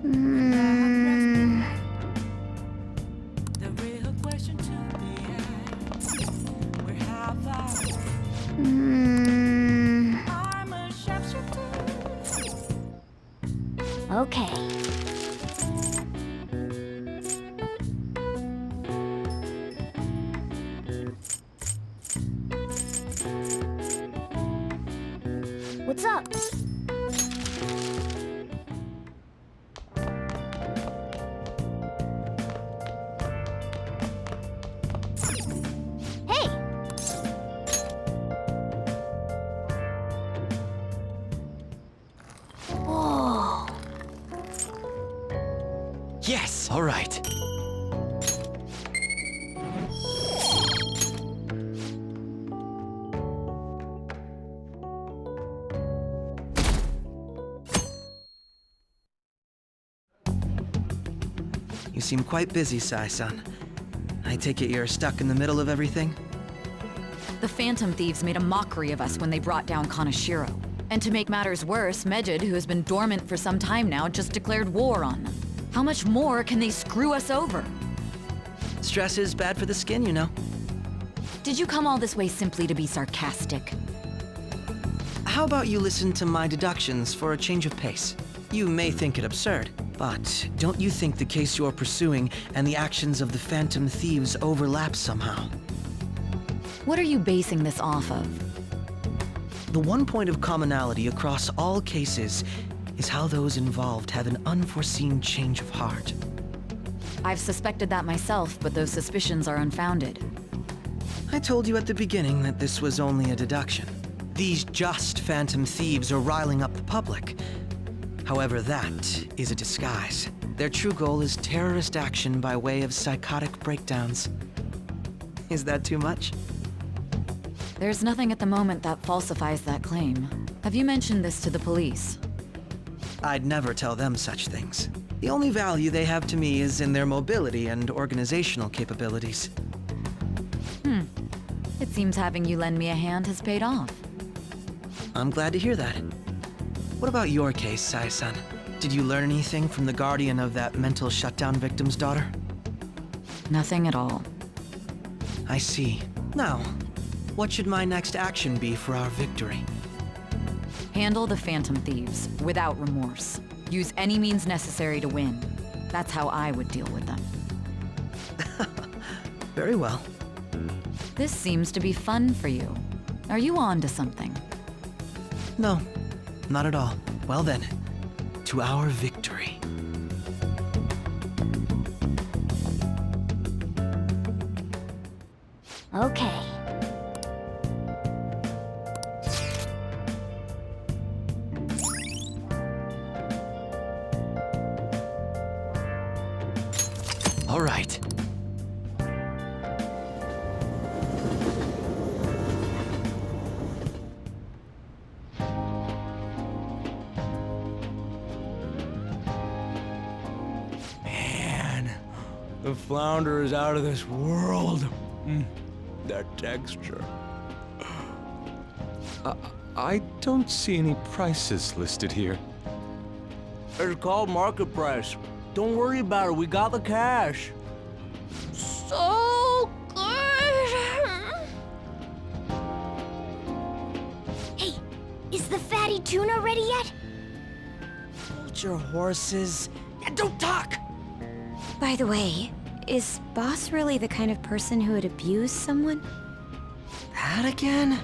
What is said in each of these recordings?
Hmm. Hmm. Okay. What's up? Hey! Whoa! Yes, all right. You seem quite busy, Sai-san. I take it you're stuck in the middle of everything? The Phantom Thieves made a mockery of us when they brought down Kaneshiro. And to make matters worse, Mejid, who has been dormant for some time now, just declared war on them. How much more can they screw us over? Stress is bad for the skin, you know. Did you come all this way simply to be sarcastic? How about you listen to my deductions for a change of pace? You may think it absurd, but don't you think the case you're pursuing and the actions of the Phantom Thieves overlap somehow? What are you basing this off of? The one point of commonality across all cases is how those involved have an unforeseen change of heart. I've suspected that myself, but those suspicions are unfounded. I told you at the beginning that this was only a deduction. These just Phantom Thieves are riling up the public. However, that is a disguise. Their true goal is terrorist action by way of psychotic breakdowns. Is that too much? There's nothing at the moment that falsifies that claim. Have you mentioned this to the police? I'd never tell them such things. The only value they have to me is in their mobility and organizational capabilities. It seems having you lend me a hand has paid off. I'm glad to hear that. What about your case, Sai-san? Did you learn anything from the guardian of that mental shutdown victim's daughter? Nothing at all. I see. Now, what should my next action be for our victory? Handle the Phantom Thieves, without remorse. Use any means necessary to win. That's how I would deal with them. Very well. This seems to be fun for you. Are you on to something? No, not at all. Well then, to our victory. Okay. All right. Man, the flounder is out of this world. That texture. I don't see any prices listed here. It's called market price. Don't worry about it, we got the cash. So good! Hey, is the fatty tuna ready yet? Hold your horses. And don't talk! By the way, is Boss really the kind of person who would abuse someone? That again?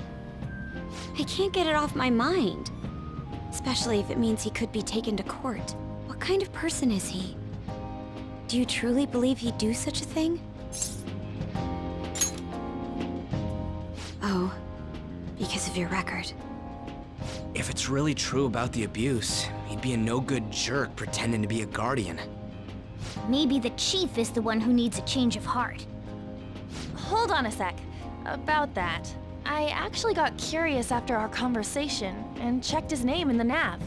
I can't get it off my mind. Especially if it means he could be taken to court. What kind of person is he? Do you truly believe he'd do such a thing? Oh, because of your record. If it's really true about the abuse, he'd be a no-good jerk pretending to be a guardian. Maybe the chief is the one who needs a change of heart. Hold on a sec. About that, I actually got curious after our conversation and checked his name in the nav.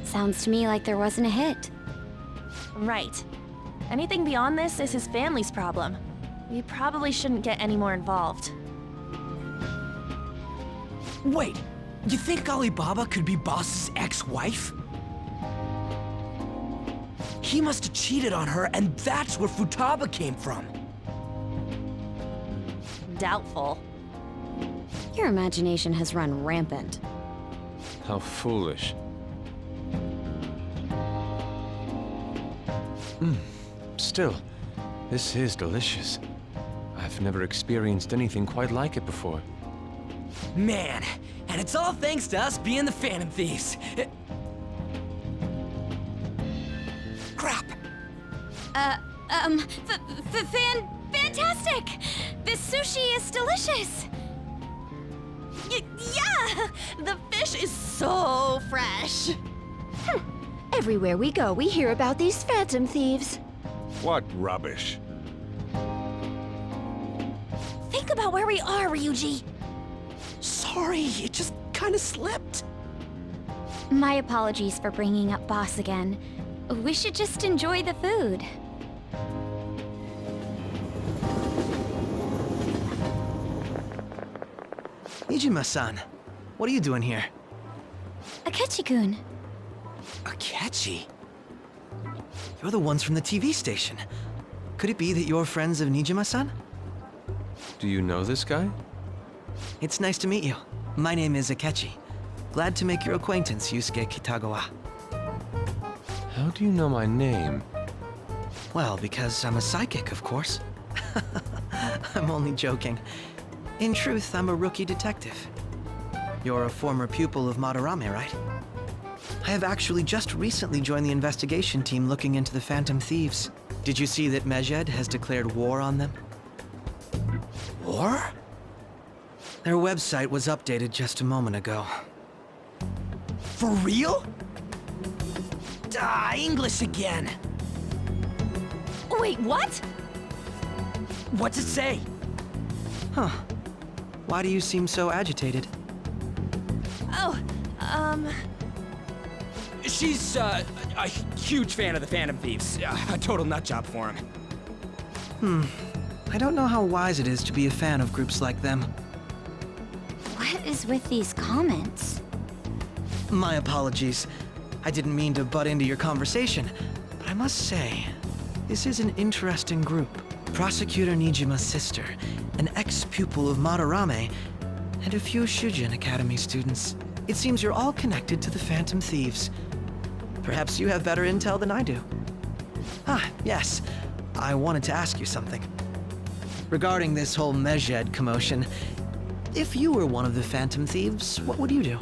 Sounds to me like there wasn't a hit. Right. Anything beyond this is his family's problem. We probably shouldn't get any more involved. Wait, you think Alibaba could be Boss's ex-wife? He must have cheated on her, and that's where Futaba came from. Doubtful. Your imagination has run rampant. How foolish. Still, this is delicious. I've never experienced anything quite like it before. Man, and it's all thanks to us being the Phantom Thieves. Crap. Fantastic! This sushi is delicious! Yeah! The fish is so fresh. Everywhere we go, we hear about these phantom thieves. What rubbish. Think about where we are, Ryuji. Sorry, it just kind of slipped. My apologies for bringing up Boss again. We should just enjoy the food. Nijima-san, what are you doing here? Akechi-kun. Akechi? You're the ones from the TV station. Could it be that you're friends of Nijima-san? Do you know this guy? It's nice to meet you. My name is Akechi. Glad to make your acquaintance, Yusuke Kitagawa. How do you know my name? Well, because I'm a psychic, of course. I'm only joking. In truth, I'm a rookie detective. You're a former pupil of Madarame, right? I have actually just recently joined the investigation team looking into the Phantom Thieves. Did you see that Medjed has declared war on them? War? Their website was updated just a moment ago. For real? English again. Wait, what? What's it say? Huh. Why do you seem so agitated? Oh, She's, a huge fan of the Phantom Thieves. A total nutjob for him. I don't know how wise it is to be a fan of groups like them. What is with these comments? My apologies. I didn't mean to butt into your conversation, but I must say, this is an interesting group. Prosecutor Nijima's sister, an ex-pupil of Madarame, and a few Shujin Academy students. It seems you're all connected to the Phantom Thieves. Perhaps you have better intel than I do. Ah, yes. I wanted to ask you something. Regarding this whole Medjed commotion, if you were one of the Phantom Thieves, what would you do?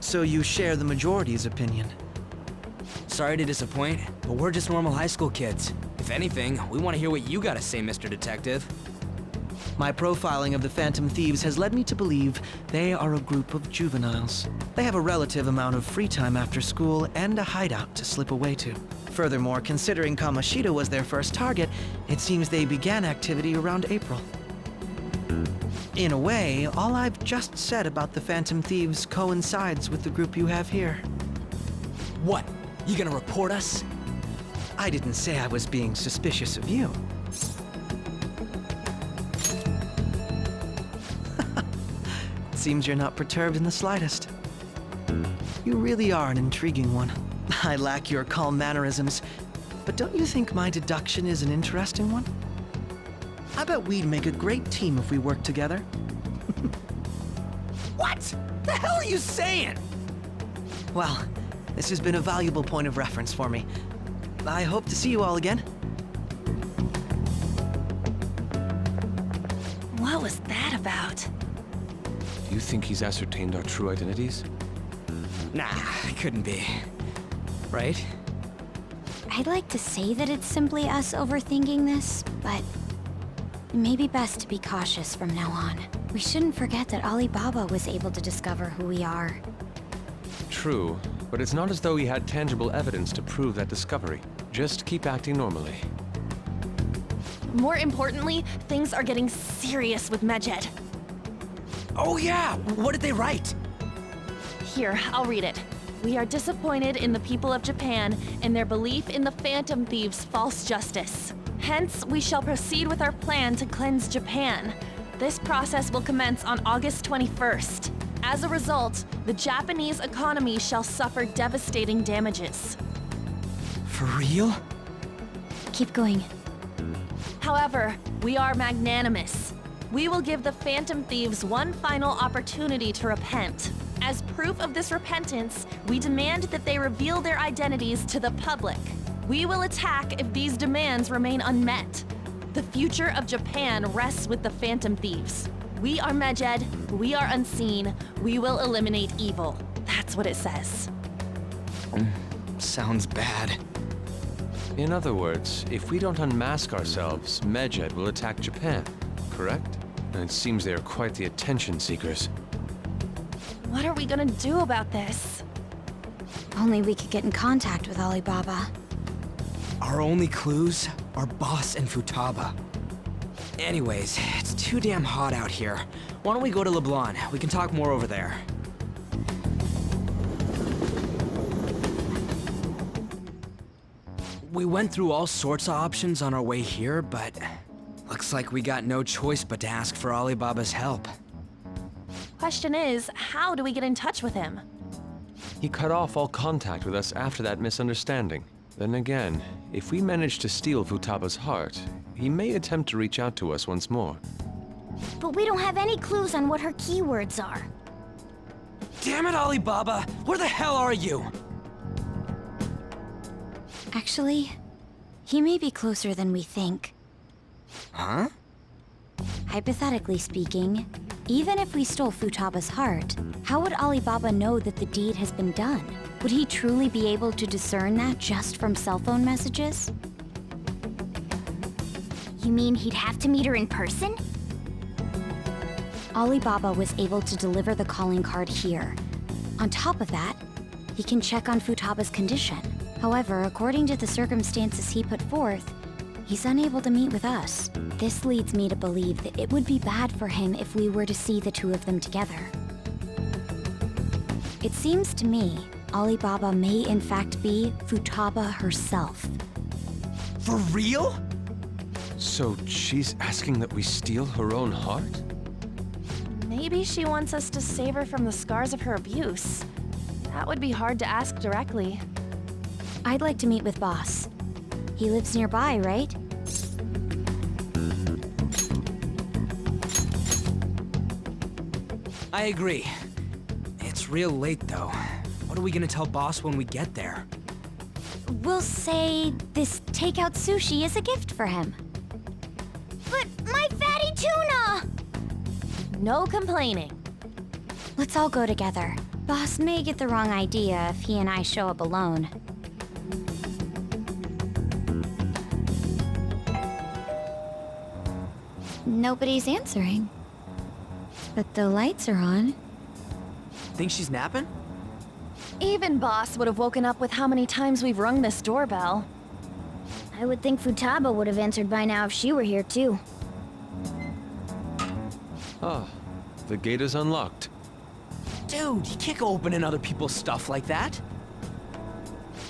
So you share the majority's opinion. Sorry to disappoint, but we're just normal high school kids. If anything, we want to hear what you gotta say, Mr. Detective. My profiling of the Phantom Thieves has led me to believe they are a group of juveniles. They have a relative amount of free time after school and a hideout to slip away to. Furthermore, considering Kamoshida was their first target, it seems they began activity around April. In a way, all I've just said about the Phantom Thieves coincides with the group you have here. What? You gonna report us? I didn't say I was being suspicious of you. Seems you're not perturbed in the slightest. You really are an intriguing one. I lack your calm mannerisms, but don't you think my deduction is an interesting one? I bet we'd make a great team if we worked together. What? The hell are you saying? Well, this has been a valuable point of reference for me. I hope to see you all again. what was that about? Do you think he's ascertained our true identities? Nah, it couldn't be. Right? I'd like to say that it's simply us overthinking this, but it may be best to be cautious from now on. We shouldn't forget that Alibaba was able to discover who we are. True, but it's not as though he had tangible evidence to prove that discovery. Just keep acting normally. More importantly, things are getting serious with Medjed. Oh yeah! What did they write? Here, I'll read it. We are disappointed in the people of Japan and their belief in the Phantom Thieves' false justice. Hence, we shall proceed with our plan to cleanse Japan. This process will commence on August 21st. As a result, the Japanese economy shall suffer devastating damages. For real? Keep going. However, we are magnanimous. We will give the Phantom Thieves one final opportunity to repent. As proof of this repentance, we demand that they reveal their identities to the public. We will attack if these demands remain unmet. The future of Japan rests with the Phantom Thieves. We are Medjed, we are unseen, we will eliminate evil. That's what it says. Sounds bad. In other words, if we don't unmask ourselves, Medjed will attack Japan, correct? And it seems they are quite the attention seekers. What are we gonna do about this? Only we could get in contact with Alibaba. Our only clues are Boss and Futaba. Anyways, it's too damn hot out here. Why don't we go to Leblon? We can talk more over there. We went through all sorts of options on our way here, but looks like we got no choice but to ask for Alibaba's help. Question is, how do we get in touch with him? He cut off all contact with us after that misunderstanding. Then again, if we manage to steal Futaba's heart, he may attempt to reach out to us once more. But we don't have any clues on what her keywords are. Damn it, Alibaba! Where the hell are you? Actually, he may be closer than we think. Huh? Hypothetically speaking, even if we stole Futaba's heart, how would Alibaba know that the deed has been done? Would he truly be able to discern that just from cell phone messages? You mean he'd have to meet her in person? Alibaba was able to deliver the calling card here. On top of that, he can check on Futaba's condition. However, according to the circumstances he put forth, he's unable to meet with us. This leads me to believe that it would be bad for him if we were to see the two of them together. It seems to me Alibaba may in fact be Futaba herself. For real? So she's asking that we steal her own heart? Maybe she wants us to save her from the scars of her abuse. That would be hard to ask directly. I'd like to meet with Boss. He lives nearby, right? I agree. It's real late, though. What are we gonna tell Boss when we get there? We'll say this takeout sushi is a gift for him. But my fatty tuna! No complaining. Let's all go together. Boss may get the wrong idea if he and I show up alone. Nobody's answering. But the lights are on. Think she's napping? Even Boss would have woken up with how many times we've rung this doorbell. I would think Futaba would have answered by now if she were here too. Ah, the gate is unlocked. Dude, you can't go opening other people's stuff like that.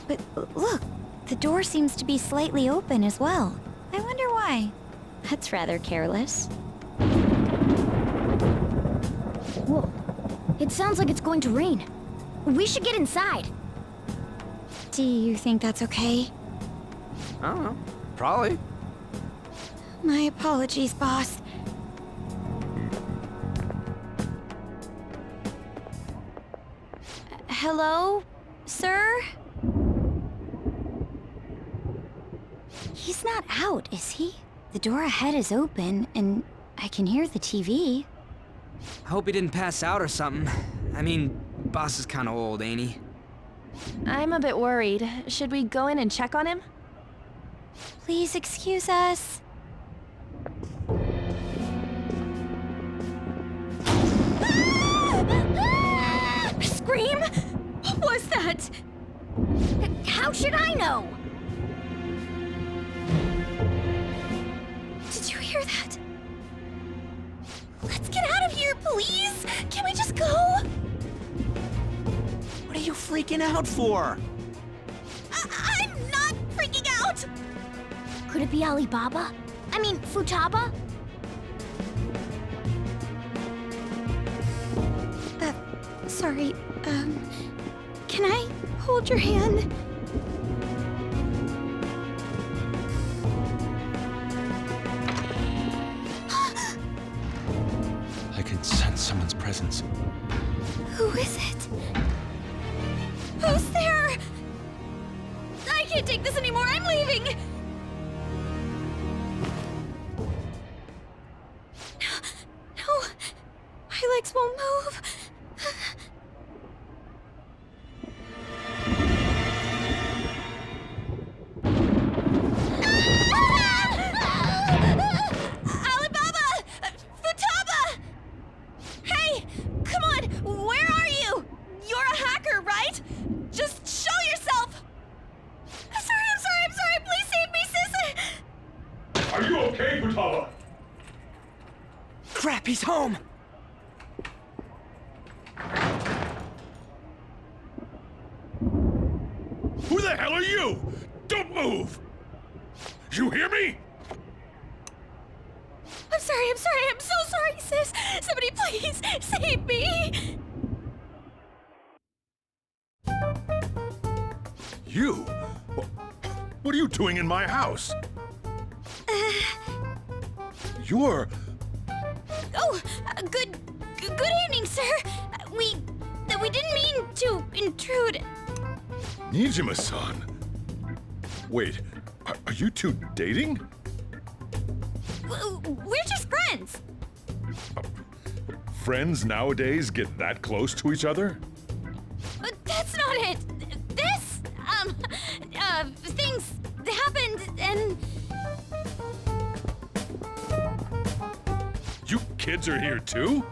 But look, the door seems to be slightly open as well. I wonder why. That's rather careless. Whoa. It sounds like it's going to rain. We should get inside. Do you think that's okay? I don't know. Probably. My apologies, boss. Hello, sir? He's not out, is he? The door ahead is open, and I can hear the TV. I hope he didn't pass out or something. I mean, Boss is kinda old, ain't he? I'm a bit worried. Should we go in and check on him? Please excuse us. Scream? What was that? How should I know? Did you hear that? Let's get out of here, please! Can we just go? What are you freaking out for? I'm not freaking out! Could it be Alibaba? I mean, Futaba? sorry. Can I hold your hand? I can sense someone's presence. Who is it? Who's there? I can't take this anymore. I'm leaving. No, my legs won't move. Alibaba! Futaba! Hey, come on, where are you? You're a hacker, right? Just show yourself! I'm sorry, please save me, sis! Are you okay, Futaba? Crap, he's home! Who the hell are you? Don't move! You hear me? I'm so sorry, sis! Somebody please save me! You? What are you doing in my house? You're... Oh, good evening, sir. We didn't mean to intrude. Nijima-san. Wait, are you two dating? We're just friends. Friends nowadays get that close to each other? That's not it. This, things happened and... You kids are here too?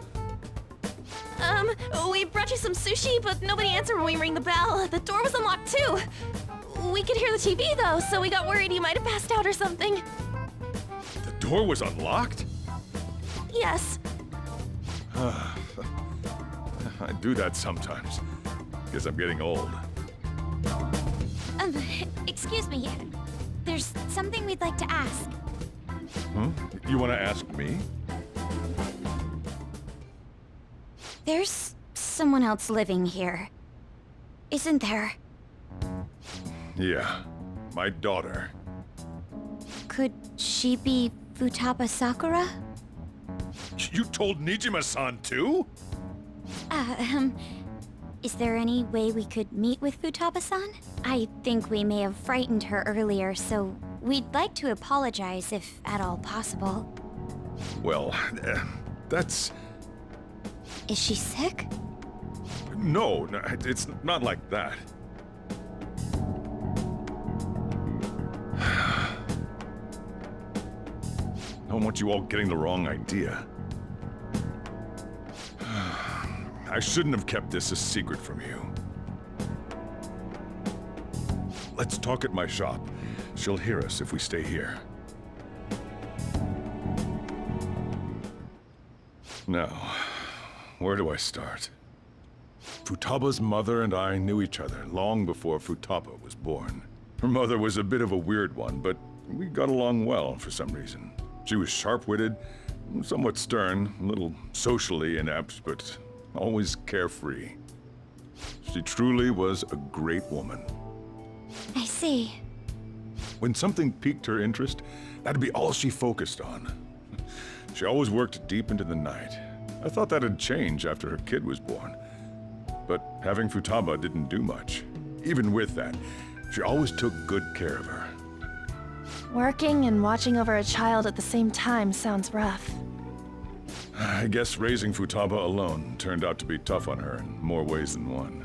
We brought you some sushi, but nobody answered when we rang the bell. The door was unlocked too. We could hear the TV though, so we got worried you might have passed out or something. The door was unlocked? Yes. I do that sometimes. Guess I'm getting old. Excuse me. There's something we'd like to ask. Huh? You want to ask me? There's someone else living here, isn't there? Yeah, my daughter. Could she be Futaba Sakura? You told Nijima-san too? Is there any way we could meet with Futaba-san? I think we may have frightened her earlier, so we'd like to apologize if at all possible. Well, that's... Is she sick? No, it's not like that. I don't want you all getting the wrong idea. I shouldn't have kept this a secret from you. Let's talk at my shop. She'll hear us if we stay here. Now, where do I start? Futaba's mother and I knew each other long before Futaba was born. Her mother was a bit of a weird one, but we got along well for some reason. She was sharp-witted, somewhat stern, a little socially inept, but always carefree. She truly was a great woman. I see. When something piqued her interest, that'd be all she focused on. She always worked deep into the night. I thought that'd change after her kid was born. But having Futaba didn't do much. Even with that, she always took good care of her. Working and watching over a child at the same time sounds rough. I guess raising Futaba alone turned out to be tough on her in more ways than one.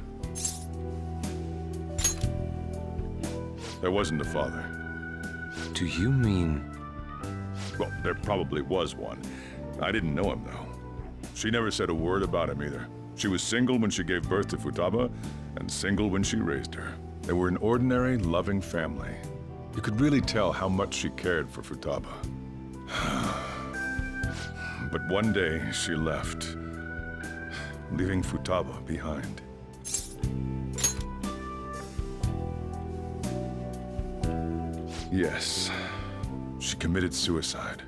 There wasn't a father. Do you mean... Well, there probably was one. I didn't know him, though. She never said a word about him either. She was single when she gave birth to Futaba, and single when she raised her. They were an ordinary, loving family. You could really tell how much she cared for Futaba. But one day, she left, leaving Futaba behind. Yes, she committed suicide.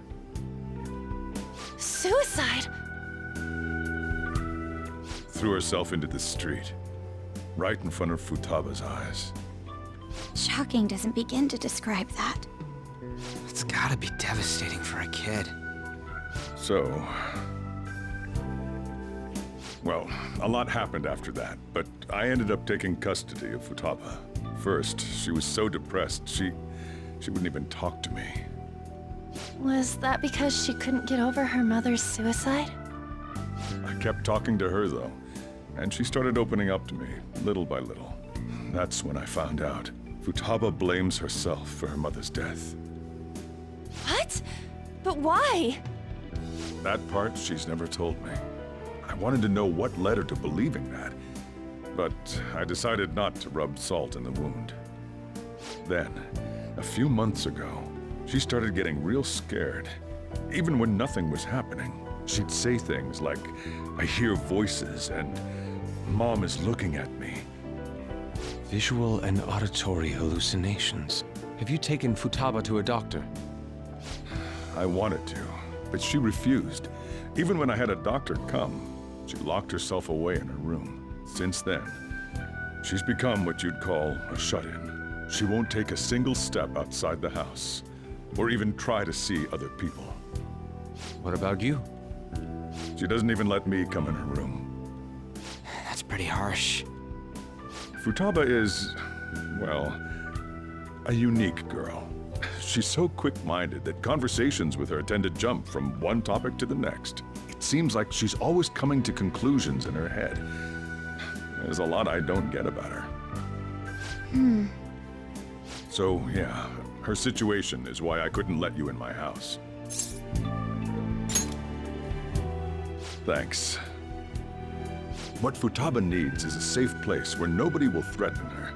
Suicide? threw herself into the street, right in front of Futaba's eyes. Shocking doesn't begin to describe that. It's gotta be devastating for a kid. So... well, a lot happened after that, but I ended up taking custody of Futaba. First, she was so depressed, she wouldn't even talk to me. Was that because she couldn't get over her mother's suicide? I kept talking to her, though, and she started opening up to me, little by little. That's when I found out. Futaba blames herself for her mother's death. What? But why? That part she's never told me. I wanted to know what led her to believing that, but I decided not to rub salt in the wound. Then, a few months ago, she started getting real scared. Even when nothing was happening, she'd say things like, "I hear voices," and "Mom is looking at me." Visual and auditory hallucinations. Have you taken Futaba to a doctor? I wanted to, but she refused. Even when I had a doctor come, she locked herself away in her room. Since then, she's become what you'd call a shut-in. She won't take a single step outside the house, or even try to see other people. What about you? She doesn't even let me come in her room. That's pretty harsh. Futaba is, well, a unique girl. She's so quick-minded that conversations with her tend to jump from one topic to the next. It seems like she's always coming to conclusions in her head. There's a lot I don't get about her. So, yeah, her situation is why I couldn't let you in my house. Thanks. What Futaba needs is a safe place where nobody will threaten her.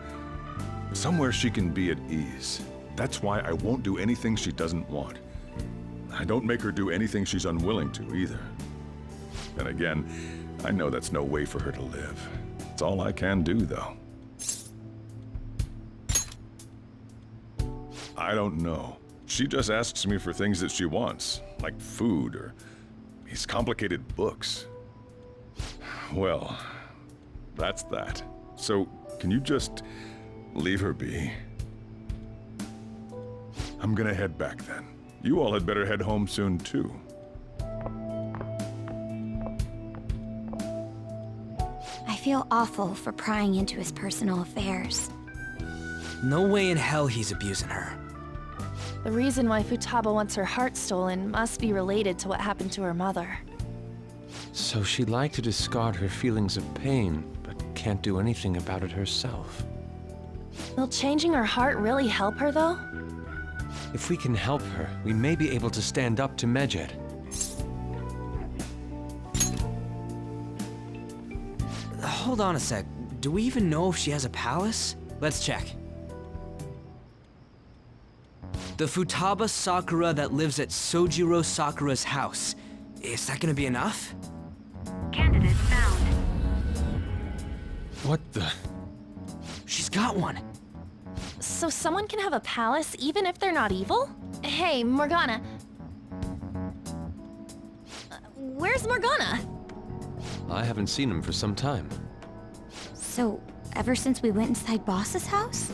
Somewhere she can be at ease. That's why I won't do anything she doesn't want. I don't make her do anything she's unwilling to, either. Then again, I know that's no way for her to live. It's all I can do, though. I don't know. She just asks me for things that she wants, like food or these complicated books. Well, that's that. So, can you just leave her be? I'm gonna head back then. You all had better head home soon, too. I feel awful for prying into his personal affairs. No way in hell he's abusing her. The reason why Futaba wants her heart stolen must be related to what happened to her mother. So she'd like to discard her feelings of pain, but can't do anything about it herself. Will changing her heart really help her, though? If we can help her, we may be able to stand up to Medjed. Hold on a sec. Do we even know if she has a palace? Let's check. The Futaba Sakura that lives at Sojiro Sakura's house. Is that gonna be enough? Candidate found. What the? She's got one. So someone can have a palace even if they're not evil? Hey, Morgana. Where's Morgana? I haven't seen him for some time. So, ever since we went inside Boss's house?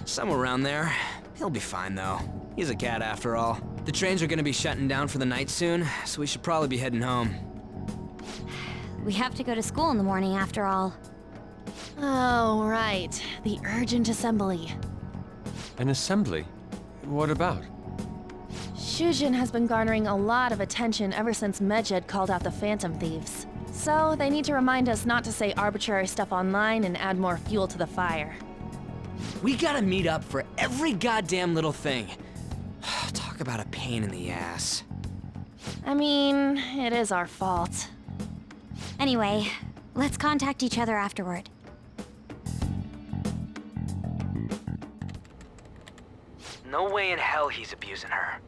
Somewhere around there. He'll be fine, though. He's a cat after all. The trains are gonna be shutting down for the night soon, so we should probably be heading home. We have to go to school in the morning after all. Oh, right. The urgent assembly. An assembly? What about? Shujin has been garnering a lot of attention ever since Medjed called out the Phantom Thieves. So they need to remind us not to say arbitrary stuff online and add more fuel to the fire. We gotta meet up for every goddamn little thing. Talk about a pain in the ass. I mean, it is our fault. Anyway, let's contact each other afterward. No way in hell he's abusing her.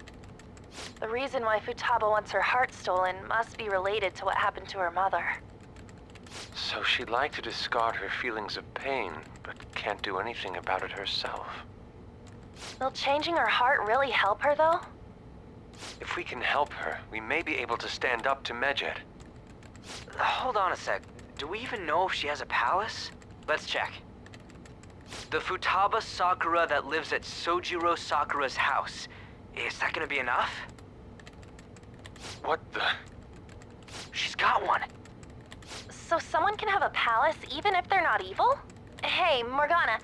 The reason why Futaba wants her heart stolen must be related to what happened to her mother. So she'd like to discard her feelings of pain, but can't do anything about it herself. Will changing her heart really help her, though? If we can help her, we may be able to stand up to Medjed. Hold on a sec. Do we even know if she has a palace? Let's check. The Futaba Sakura that lives at Sojiro Sakura's house. Is that gonna be enough? What the? She's got one. So someone can have a palace even if they're not evil? Hey, Morgana,